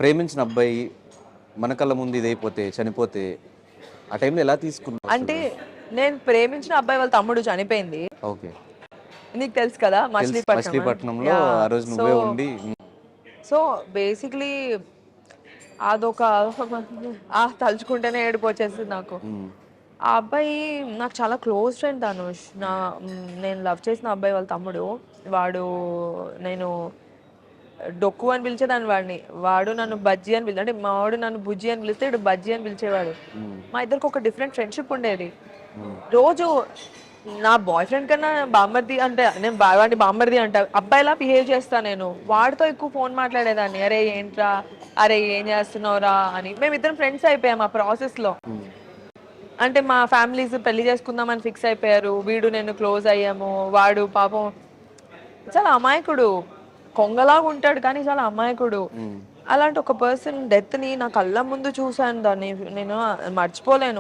ప్రేమించిన అబ్బాయి మన కళ్ళ ముందు ఇదైపోతే చనిపోతే ఆ టైంలో ఎలా తీసుకున్నావు అంటే అసలు? నేను ప్రేమించిన అబ్బాయి వాళ్ళ తమ్ముడు చనిపోయింది. ఓకే. నీకు తెలుసు కదా తెలుసు మచిలీపట్నం అని. మచిలీపట్నంలో యా. ఆ రోజు సో నువ్వే ఉండి సో బేసిక్లీ అదొక తలుచుకుంటేనే ఏడుపు వచ్చేసింది నాకు. ఆ అబ్బాయి నాకు చాలా క్లోజ్ ఫ్రెండ్ ధనుష్. నేను లవ్ చేసిన అబ్బాయి వాళ్ళ తమ్ముడు. వాడు నేను డొక్కు అని పిలిచేదాన్ని వాడిని. వాడు నన్ను బజ్జీ అని పిలిచి అంటే మా వాడు నన్ను బుజ్జి అని పిలిస్తే ఇటు బజ్జీ అని పిలిచేవాడు. మా ఇద్దరికి ఒక డిఫరెంట్ ఫ్రెండ్షిప్ ఉండేది. రోజు నా బాయ్ ఫ్రెండ్ కన్నా బామ్మర్ది అంటే నేను వాడిని బామ్మర్ది అంట అబ్బాయిలా బిహేవ్ చేస్తా. నేను వాడితో ఎక్కువ ఫోన్ మాట్లాడేదాన్ని. అరే ఏంట్రా, అరే ఏం చేస్తున్నావురా అని. మేమిద్దరం ఫ్రెండ్స్ అయిపోయాం ఆ ప్రాసెస్ లో. అంటే మా ఫ్యామిలీస్ పెళ్లి చేసుకుందామని ఫిక్స్ అయిపోయారు. వీడు నేను క్లోజ్ అయ్యాము. వాడు పాపం చాలా అమాయకుడు, కొంగలాగా ఉంటాడు కానీ చాలా అమాయకుడు. అలాంటి ఒక పర్సన్ డెత్ ని నా కళ్ళ ముందు చూశాను. దాన్ని నేను మర్చిపోలేను.